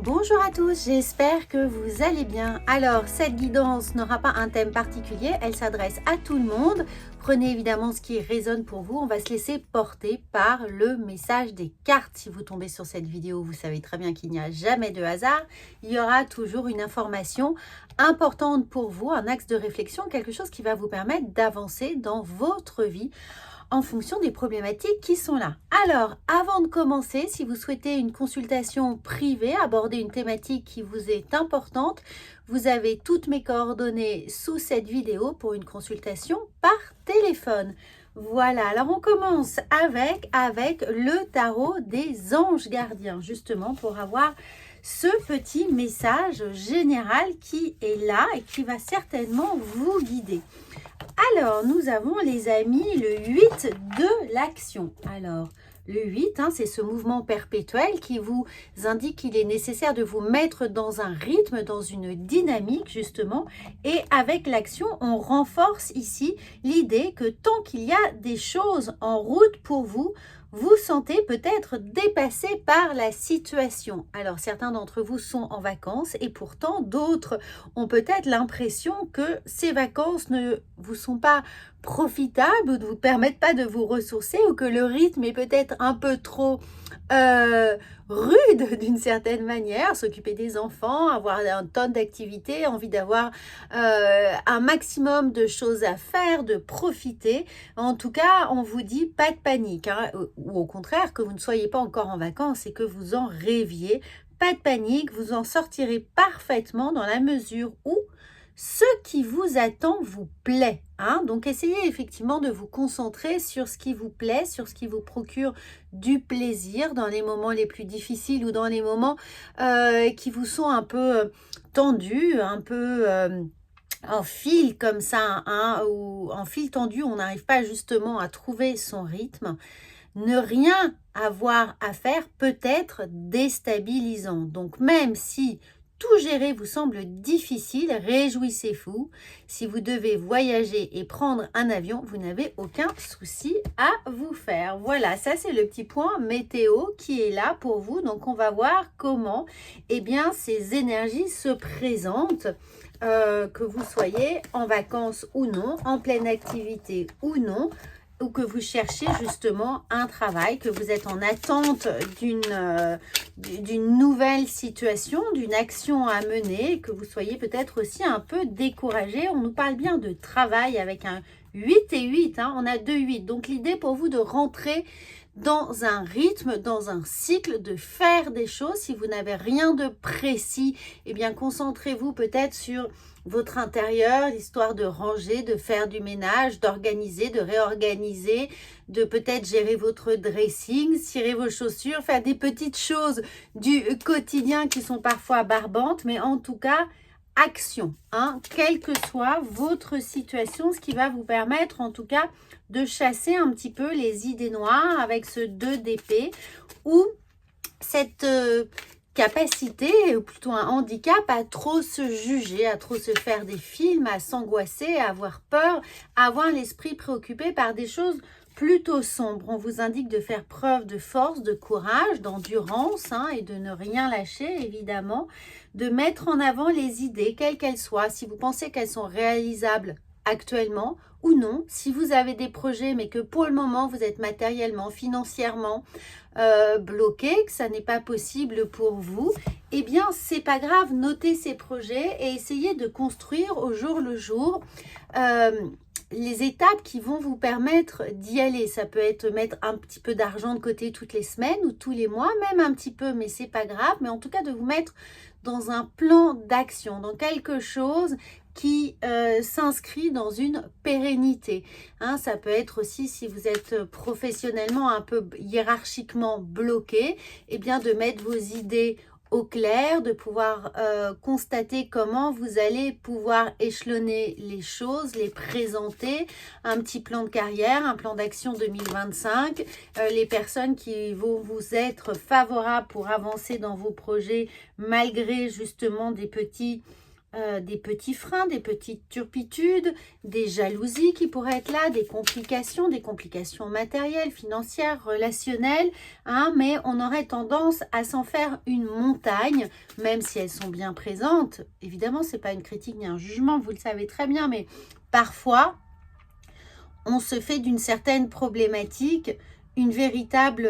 Bonjour à tous, j'espère que vous allez bien. Alors, cette guidance n'aura pas un thème particulier, elle s'adresse à tout le monde. Prenez évidemment ce qui résonne pour vous, on va se laisser porter par le message des cartes. Si vous tombez sur cette vidéo, vous savez très bien qu'il n'y a jamais de hasard. Il y aura toujours une information importante pour vous, un axe de réflexion, quelque chose qui va vous permettre d'avancer dans votre vie en fonction des problématiques qui sont là. Alors, avant de commencer, si vous souhaitez une consultation privée, aborder une thématique qui vous est importante, vous avez toutes mes coordonnées sous cette vidéo pour une consultation par téléphone. Voilà, alors on commence avec le tarot des anges gardiens, justement pour avoir ce petit message général qui est là et qui va certainement vous guider. Alors, nous avons les amis le 8 de l'action. Alors, le 8, c'est ce mouvement perpétuel qui vous indique qu'il est nécessaire de vous mettre dans un rythme, dans une dynamique justement. Et avec l'action, on renforce ici l'idée que tant qu'il y a des choses en route pour vous, vous sentez peut-être dépassé par la situation. Alors, certains d'entre vous sont en vacances et pourtant d'autres ont peut-être l'impression que ces vacances ne vous sont pas profitables ou ne vous permettent pas de vous ressourcer ou que le rythme est peut-être un peu trop rude d'une certaine manière, s'occuper des enfants, avoir un tonne d'activités, envie d'avoir un maximum de choses à faire, de profiter. En tout cas, on vous dit pas de panique, ou au contraire que vous ne soyez pas encore en vacances et que vous en rêviez. Pas de panique, vous en sortirez parfaitement dans la mesure où ce qui vous attend vous plaît. Donc, essayez effectivement de vous concentrer sur ce qui vous plaît, sur ce qui vous procure du plaisir dans les moments les plus difficiles ou dans les moments qui vous sont un peu tendus, un peu en fil comme ça, ou en fil tendu, on n'arrive pas justement à trouver son rythme. Ne rien avoir à faire peut être déstabilisant. Donc, même si tout gérer vous semble difficile, réjouissez-vous. Si vous devez voyager et prendre un avion, vous n'avez aucun souci à vous faire. Voilà, ça c'est le petit point météo qui est là pour vous. Donc, on va voir comment ces énergies se présentent. Que vous soyez en vacances ou non, en pleine activité ou non, ou que vous cherchez justement un travail, que vous êtes en attente d'une nouvelle situation, d'une action à mener, que vous soyez peut-être aussi un peu découragé. On nous parle bien de travail avec un 8 et 8, on a 2 8. Donc l'idée pour vous de rentrer dans un rythme, dans un cycle, de faire des choses. Si vous n'avez rien de précis, concentrez-vous peut-être sur votre intérieur, l'histoire de ranger, de faire du ménage, d'organiser, de réorganiser, de peut-être gérer votre dressing, cirer vos chaussures, faire des petites choses du quotidien qui sont parfois barbantes, mais en tout cas, action, quelle que soit votre situation, ce qui va vous permettre en tout cas de chasser un petit peu les idées noires avec ce 2 d'épée ou cette capacité, ou plutôt un handicap à trop se juger, à trop se faire des films, à s'angoisser, à avoir peur, à avoir l'esprit préoccupé par des choses plutôt sombres. On vous indique de faire preuve de force, de courage, d'endurance et de ne rien lâcher évidemment, de mettre en avant les idées, quelles qu'elles soient. Si vous pensez qu'elles sont réalisables actuellement ou non, si vous avez des projets mais que pour le moment vous êtes matériellement, financièrement bloqué, que ça n'est pas possible pour vous, c'est pas grave, notez ces projets et essayez de construire au jour le jour les étapes qui vont vous permettre d'y aller. Ça peut être mettre un petit peu d'argent de côté toutes les semaines ou tous les mois, même un petit peu, mais c'est pas grave. Mais en tout cas, de vous mettre dans un plan d'action, dans quelque chose qui s'inscrit dans une pérennité. Ça peut être aussi, si vous êtes professionnellement un peu hiérarchiquement bloqué, de mettre vos idées au clair, de pouvoir constater comment vous allez pouvoir échelonner les choses, les présenter, un petit plan de carrière, un plan d'action 2025, les personnes qui vont vous être favorables pour avancer dans vos projets malgré justement des petits des petits freins, des petites turpitudes, des jalousies qui pourraient être là, des complications matérielles, financières, relationnelles, hein, mais on aurait tendance à s'en faire une montagne, même si elles sont bien présentes. Évidemment, ce n'est pas une critique ni un jugement, vous le savez très bien, mais parfois, on se fait d'une certaine problématique une véritable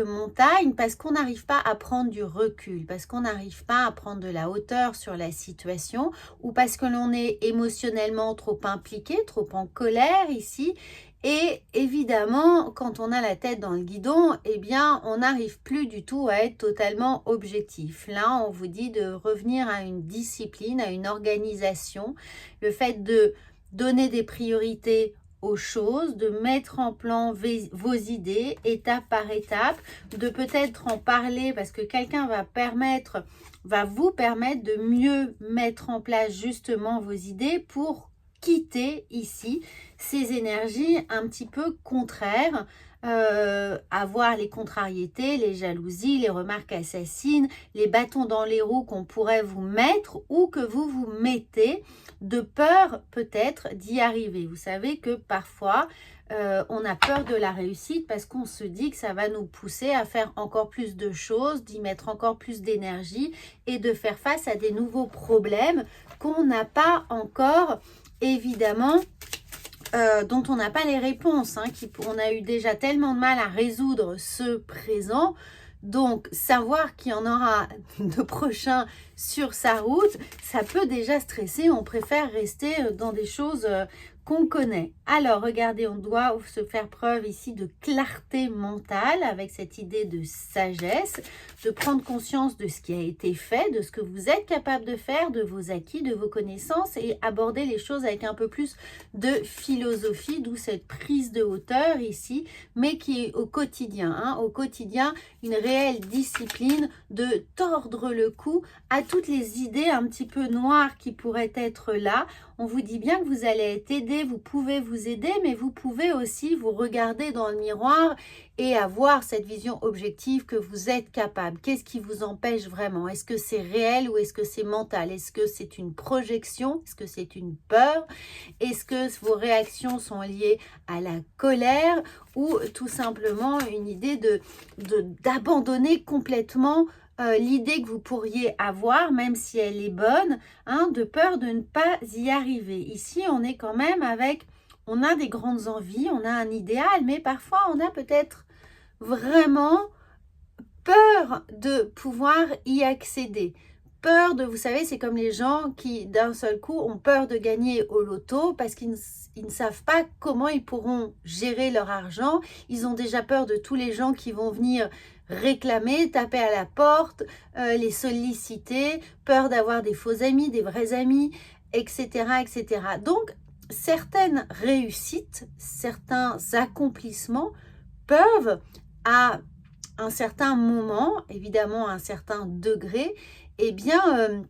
montagne parce qu'on n'arrive pas à prendre du recul, parce qu'on n'arrive pas à prendre de la hauteur sur la situation ou parce que l'on est émotionnellement trop impliqué, trop en colère ici. Et évidemment, quand on a la tête dans le guidon, eh bien, on n'arrive plus du tout à être totalement objectif. Là, on vous dit de revenir à une discipline, à une organisation, le fait de donner des priorités aux choses, de mettre en plan vos idées étape par étape, de peut-être en parler parce que quelqu'un va vous permettre de mieux mettre en place justement vos idées pour quitter ici ces énergies un petit peu contraires, avoir les contrariétés, les jalousies, les remarques assassines, les bâtons dans les roues qu'on pourrait vous mettre ou que vous vous mettez de peur peut-être d'y arriver. Vous savez que parfois on a peur de la réussite parce qu'on se dit que ça va nous pousser à faire encore plus de choses, d'y mettre encore plus d'énergie et de faire face à des nouveaux problèmes qu'on n'a pas encore évidemment dont on n'a pas les réponses, hein, on a eu déjà tellement de mal à résoudre ce présent. Donc, savoir qu'il y en aura de prochains sur sa route, ça peut déjà stresser. On préfère rester dans des choses qu'on connaît. Alors, regardez, on doit se faire preuve ici de clarté mentale avec cette idée de sagesse, de prendre conscience de ce qui a été fait, de ce que vous êtes capable de faire, de vos acquis, de vos connaissances et aborder les choses avec un peu plus de philosophie, d'où cette prise de hauteur ici, mais qui est au quotidien, hein, au quotidien, une réelle discipline de tordre le cou à toutes les idées un petit peu noires qui pourraient être là. On vous dit bien que vous allez être aidé, vous pouvez vous aider, mais vous pouvez aussi vous regarder dans le miroir et avoir cette vision objective que vous êtes capable. Qu'est-ce qui vous empêche vraiment? Est-ce que c'est réel ou est-ce que c'est mental? Est-ce que c'est une projection? Est-ce que c'est une peur? Est-ce que vos réactions sont liées à la colère ou tout simplement une idée d'abandonner complètement l'idée que vous pourriez avoir, même si elle est bonne, hein, de peur de ne pas y arriver. Ici, on est quand même on a des grandes envies, on a un idéal, mais parfois on a peut-être vraiment peur de pouvoir y accéder. Peur vous savez, c'est comme les gens qui d'un seul coup ont peur de gagner au loto parce qu'ils ne savent pas comment ils pourront gérer leur argent. Ils ont déjà peur de tous les gens qui vont venir réclamer, taper à la porte, les solliciter, peur d'avoir des faux amis, des vrais amis, etc., etc. Donc, certaines réussites, certains accomplissements peuvent, à un certain moment, évidemment à un certain degré, eh bien,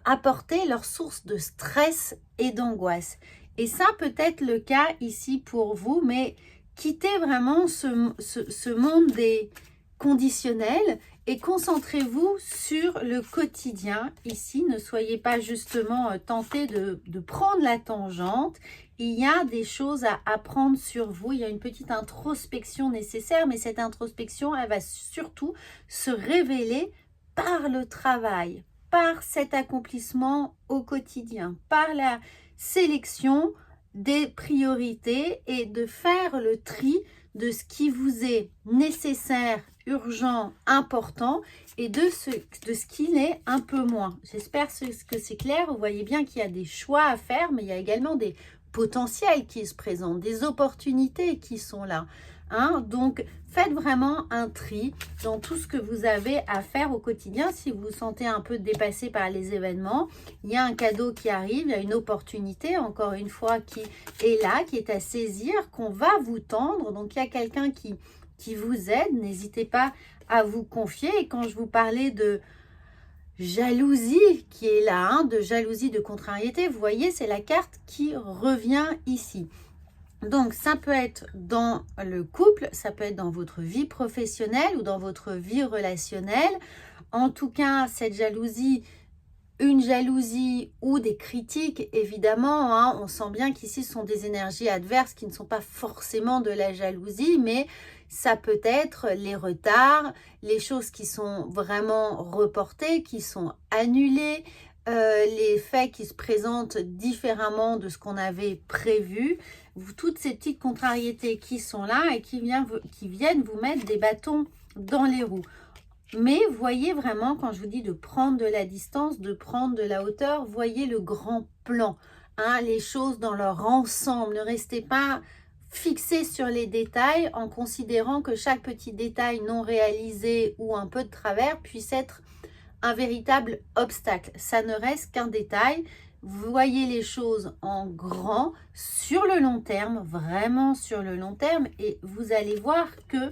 apporter leur source de stress et d'angoisse. Et ça peut être le cas ici pour vous, mais quittez vraiment ce monde des conditionnels et concentrez-vous sur le quotidien. Ici, ne soyez pas justement tentés de prendre la tangente. Il y a des choses à apprendre sur vous. Il y a une petite introspection nécessaire, mais cette introspection, elle va surtout se révéler par le travail, par cet accomplissement au quotidien, par la sélection des priorités et de faire le tri de ce qui vous est nécessaire, urgent, important et de ce qui l'est un peu moins. J'espère que c'est clair. Vous voyez bien qu'il y a des choix à faire, mais il y a également des potentiels qui se présentent, des opportunités qui sont là. Hein? Donc, faites vraiment un tri dans tout ce que vous avez à faire au quotidien. Si vous vous sentez un peu dépassé par les événements, il y a un cadeau qui arrive, il y a une opportunité, encore une fois, qui est là, qui est à saisir, qu'on va vous tendre. Donc, il y a quelqu'un qui vous aide. N'hésitez pas à vous confier. Et quand je vous parlais de jalousie qui est là, hein, de jalousie, de contrariété, vous voyez, c'est la carte qui revient ici. Donc, ça peut être dans le couple, ça peut être dans votre vie professionnelle ou dans votre vie relationnelle. En tout cas, cette jalousie une jalousie ou des critiques, évidemment, hein, on sent bien qu'ici ce sont des énergies adverses qui ne sont pas forcément de la jalousie, mais ça peut être les retards, les choses qui sont vraiment reportées, qui sont annulées, les faits qui se présentent différemment de ce qu'on avait prévu, toutes ces petites contrariétés qui sont là et qui viennent vous mettre des bâtons dans les roues. Mais voyez vraiment, quand je vous dis de prendre de la distance, de prendre de la hauteur, voyez le grand plan, hein, les choses dans leur ensemble. Ne restez pas fixé sur les détails en considérant que chaque petit détail non réalisé ou un peu de travers puisse être un véritable obstacle. Ça ne reste qu'un détail. Voyez les choses en grand, sur le long terme, vraiment sur le long terme, et vous allez voir que,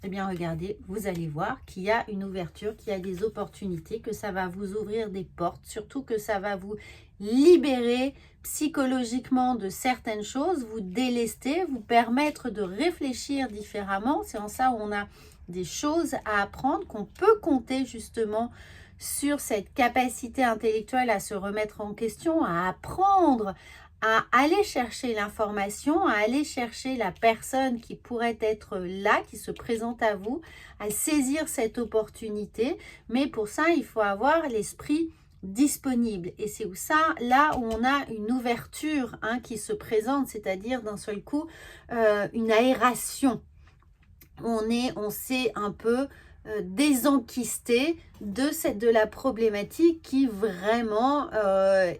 eh bien regardez, vous allez voir qu'il y a une ouverture, qu'il y a des opportunités, que ça va vous ouvrir des portes, surtout que ça va vous libérer psychologiquement de certaines choses, vous délester, vous permettre de réfléchir différemment. C'est en ça où on a des choses à apprendre, qu'on peut compter justement sur cette capacité intellectuelle à se remettre en question, à apprendre, à aller chercher l'information, à aller chercher la personne qui pourrait être là, qui se présente à vous, à saisir cette opportunité. Mais pour ça, il faut avoir l'esprit disponible. Et c'est où ça, là où on a une ouverture, hein, qui se présente, c'est-à-dire d'un seul coup, une aération. On s'est un peu désenquisté de la problématique qui vraiment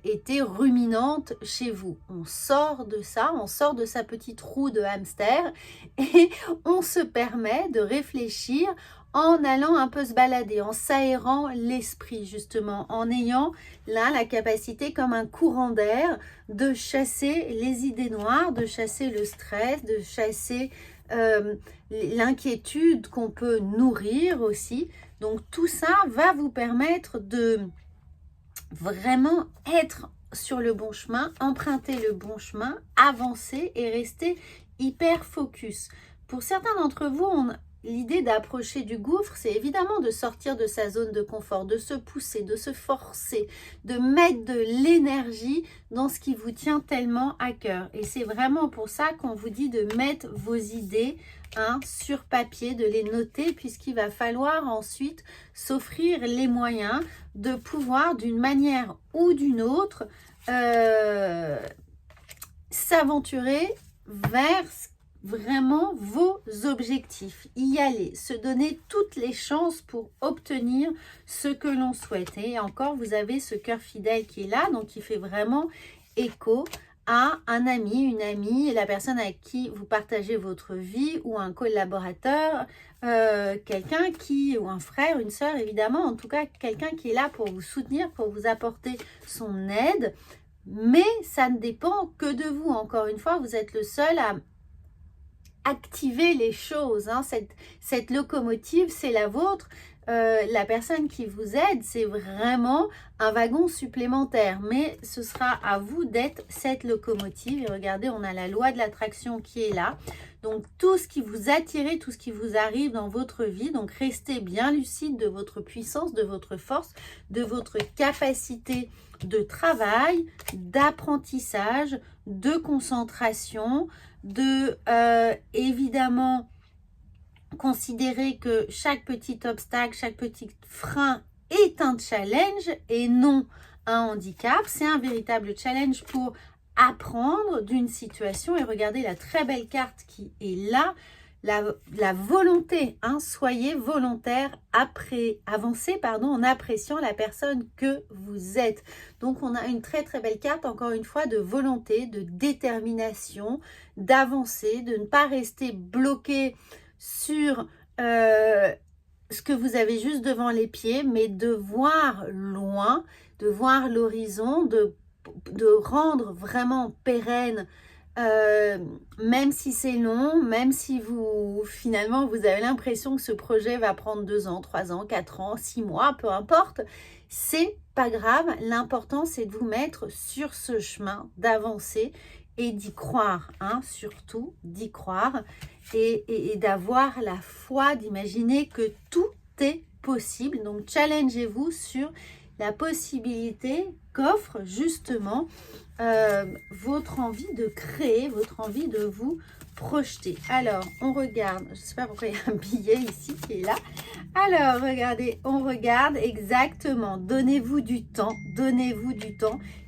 était ruminante chez vous. On sort de ça, on sort de sa petite roue de hamster et on se permet de réfléchir en allant un peu se balader, en s'aérant l'esprit justement, en ayant là la capacité comme un courant d'air de chasser les idées noires, de chasser le stress, de chasser l'inquiétude qu'on peut nourrir aussi. Donc tout ça va vous permettre de vraiment être sur le bon chemin, emprunter le bon chemin, avancer et rester hyper focus. Pour certains d'entre vous, l'idée d'approcher du gouffre, c'est évidemment de sortir de sa zone de confort, de se pousser, de se forcer, de mettre de l'énergie dans ce qui vous tient tellement à cœur. Et c'est vraiment pour ça qu'on vous dit de mettre vos idées, hein, sur papier, de les noter, puisqu'il va falloir ensuite s'offrir les moyens de pouvoir, d'une manière ou d'une autre, s'aventurer vers vraiment vos objectifs, y aller, se donner toutes les chances pour obtenir ce que l'on souhaite. Et encore, vous avez ce cœur fidèle qui est là, donc qui fait vraiment écho à un ami, une amie, la personne avec qui vous partagez votre vie, ou un collaborateur, quelqu'un qui, ou un frère, une sœur évidemment, en tout cas quelqu'un qui est là pour vous soutenir, pour vous apporter son aide. Mais ça ne dépend que de vous. Encore une fois, vous êtes le seul à activer les choses, hein. Cette locomotive, c'est la vôtre. La personne qui vous aide, c'est vraiment un wagon supplémentaire, mais ce sera à vous d'être cette locomotive. Et regardez, on a la loi de l'attraction qui est là. Donc tout ce qui vous attire, tout ce qui vous arrive dans votre vie, donc restez bien lucide de votre puissance, de votre force, de votre capacité de travail, d'apprentissage, de concentration, de évidemment considérer que chaque petit obstacle, chaque petit frein est un challenge et non un handicap. C'est un véritable challenge pour apprendre d'une situation. Et regardez la très belle carte qui est là, la volonté, hein. Soyez volontaire, avancez en appréciant la personne que vous êtes. Donc on a une très très belle carte, encore une fois, de volonté, de détermination, d'avancer, de ne pas rester bloqué sur ce que vous avez juste devant les pieds, mais de voir loin, de voir l'horizon, de rendre vraiment pérenne, même si c'est long, même si finalement vous avez l'impression que ce projet va prendre 2 ans, 3 ans, 4 ans, 6 mois, peu importe, c'est pas grave. L'important, c'est de vous mettre sur ce chemin, d'avancer et d'y croire, hein, surtout d'y croire et d'avoir la foi, d'imaginer que tout est possible. Donc challengez-vous sur la possibilité qu'offre justement votre envie de créer, votre envie de vous projeter. Alors, on regarde, je sais pas pourquoi il y a un billet ici qui est là. Alors, regardez, on regarde exactement. Donnez-vous du temps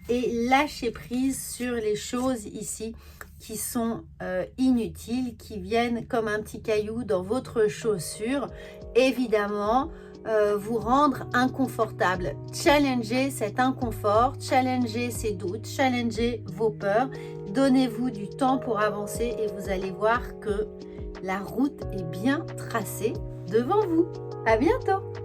et lâchez prise sur les choses ici qui sont inutiles, qui viennent comme un petit caillou dans votre chaussure. Évidemment, vous rendre inconfortable. Challenger cet inconfort, challenger ces doutes, challenger vos peurs. Donnez-vous du temps pour avancer et vous allez voir que la route est bien tracée devant vous. À bientôt!